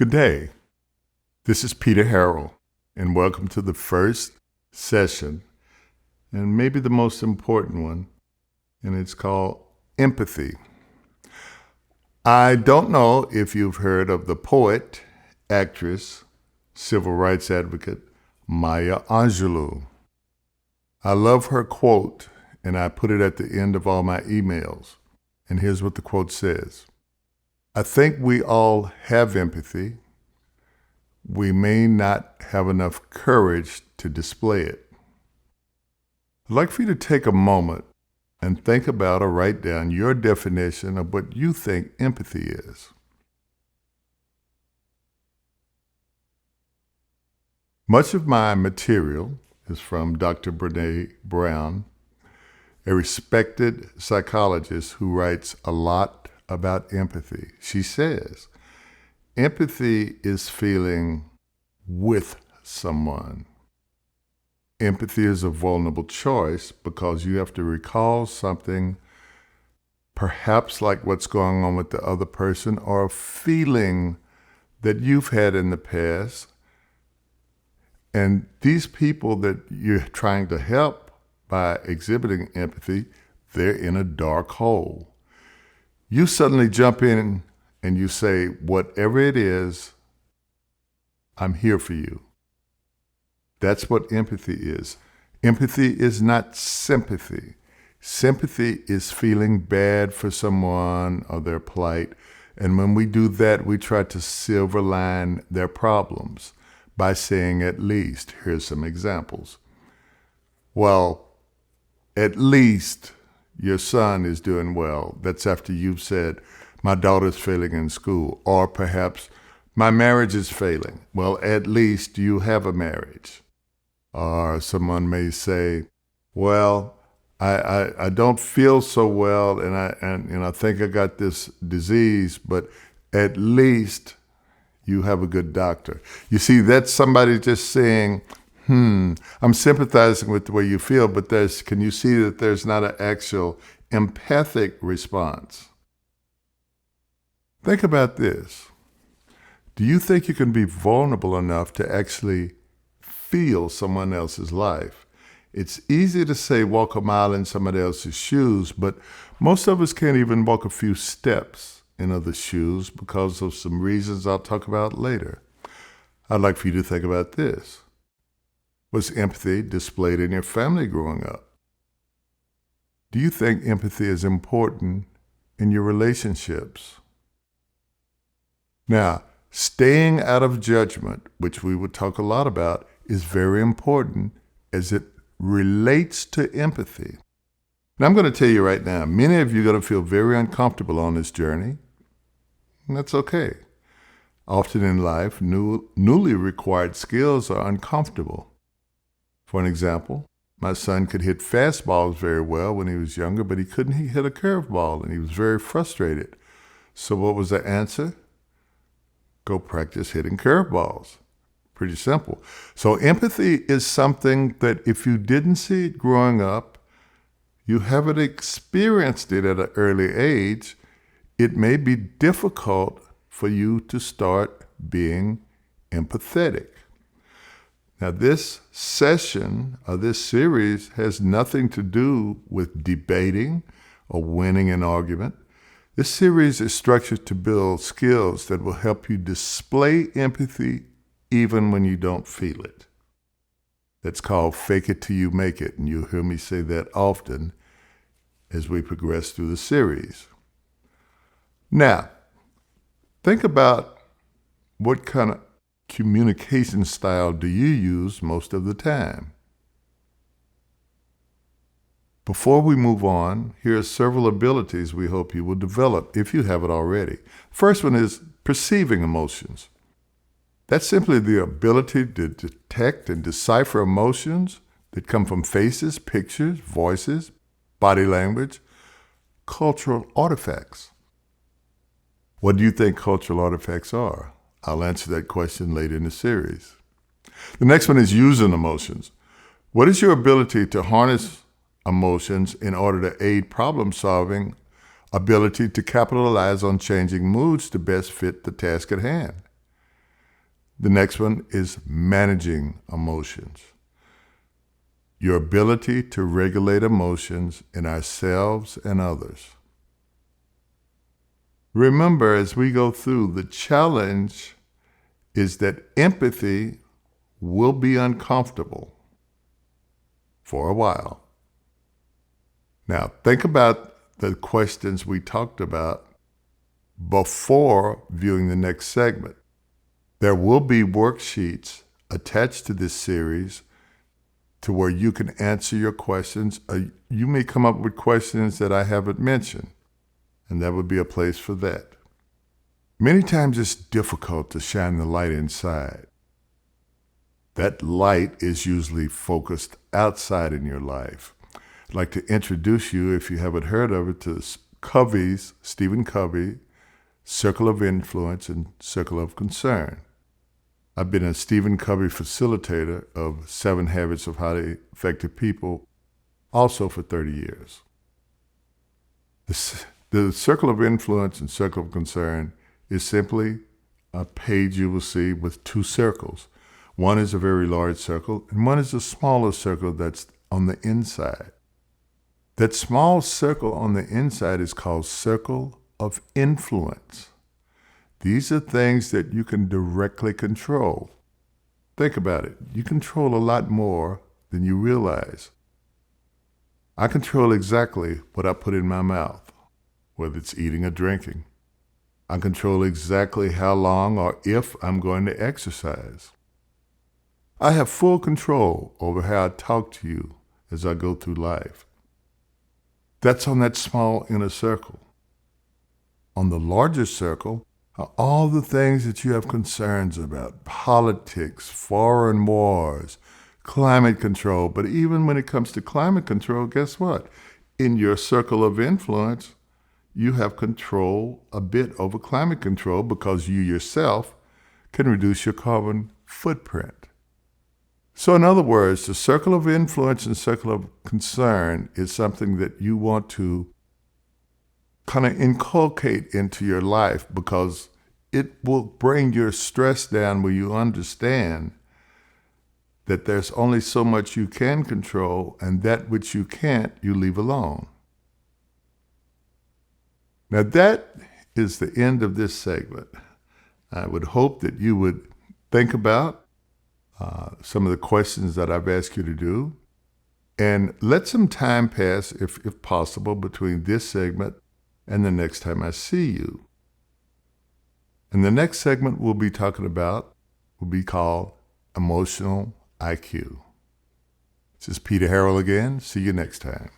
Good day. This is Peter Harrell, and welcome to the first session, and maybe the most important one, and it's called empathy. I don't know if you've heard of the poet, actress, civil rights advocate, Maya Angelou. I love her quote, and I put it at the end of all my emails. And here's what the quote says. I think we all have empathy. We may not have enough courage to display it. I'd like for you to take a moment and think about or write down your definition of what you think empathy is. Much of my material is from Dr. Brené Brown, a respected psychologist who writes a lot about empathy. She says, empathy is feeling with someone. Empathy is a vulnerable choice because you have to recall something, perhaps like what's going on with the other person, or a feeling that you've had in the past. And these people that you're trying to help by exhibiting empathy, they're in a dark hole. You suddenly jump in and you say, whatever it is, I'm here for you. That's what empathy is. Empathy is not sympathy. Sympathy is feeling bad for someone or their plight. And when we do that, we try to silver line their problems by saying at least. Here's some examples. Well, at least your son is doing well. That's after you've said, my daughter's failing in school. Or perhaps, my marriage is failing. Well, at least you have a marriage. Or someone may say, well, I don't feel so well, and I think I got this disease, but at least you have a good doctor. You see, that's somebody just saying, I'm sympathizing with the way you feel, but can you see that there's not an actual empathic response? Think about this. Do you think you can be vulnerable enough to actually feel someone else's life? It's easy to say walk a mile in somebody else's shoes, but most of us can't even walk a few steps in other shoes because of some reasons I'll talk about later. I'd like for you to think about this. Was empathy displayed in your family growing up? Do you think empathy is important in your relationships? Now, staying out of judgment, which we would talk a lot about, is very important as it relates to empathy. Now, I'm going to tell you right now, many of you are going to feel very uncomfortable on this journey, and that's okay. Often in life, newly acquired skills are uncomfortable. For an example, my son could hit fastballs very well when he was younger, but he couldn't hit a curveball, and he was very frustrated. So what was the answer? Go practice hitting curveballs. Pretty simple. So empathy is something that if you didn't see it growing up, you haven't experienced it at an early age, it may be difficult for you to start being empathetic. Now, this session or this series has nothing to do with debating or winning an argument. This series is structured to build skills that will help you display empathy even when you don't feel it. That's called fake it till you make it, and you'll hear me say that often as we progress through the series. Now, think about what kind of communication style do you use most of the time? Before we move on, here are several abilities we hope you will develop if you haven't already. First one is perceiving emotions. That's simply the ability to detect and decipher emotions that come from faces, pictures, voices, body language, cultural artifacts. What do you think cultural artifacts are? I'll answer that question later in the series. The next one is using emotions. What is your ability to harness emotions in order to aid problem solving, ability to capitalize on changing moods to best fit the task at hand? The next one is managing emotions. Your ability to regulate emotions in ourselves and others. Remember, as we go through, the challenge is that empathy will be uncomfortable for a while. Now, think about the questions we talked about before viewing the next segment. There will be worksheets attached to this series to where you can answer your questions. You may come up with questions that I haven't mentioned, and that would be a place for that. Many times it's difficult to shine the light inside. That light is usually focused outside in your life. I'd like to introduce you, if you haven't heard of it, to Stephen Covey's Circle of Influence and Circle of Concern. I've been a Stephen Covey facilitator of 7 Habits of Highly Effective People, also for 30 years. The Circle of Influence and Circle of Concern is simply a page you will see with 2 circles. One is a very large circle, and one is a smaller circle that's on the inside. That small circle on the inside is called Circle of Influence. These are things that you can directly control. Think about it. You control a lot more than you realize. I control exactly what I put in my mouth, whether it's eating or drinking. I control exactly how long or if I'm going to exercise. I have full control over how I talk to you as I go through life. That's on that small inner circle. On the larger circle are all the things that you have concerns about: politics, foreign wars, climate control. But even when it comes to climate control, guess what? In your circle of influence, you have control a bit over climate control because you yourself can reduce your carbon footprint. So in other words, the circle of influence and circle of concern is something that you want to kind of inculcate into your life, because it will bring your stress down where you understand that there's only so much you can control, and that which you can't, you leave alone. Now that is the end of this segment. I would hope that you would think about some of the questions that I've asked you to do, and let some time pass, if possible, between this segment and the next time I see you. And the next segment we'll be talking about will be called Emotional IQ. This is Peter Harrell again. See you next time.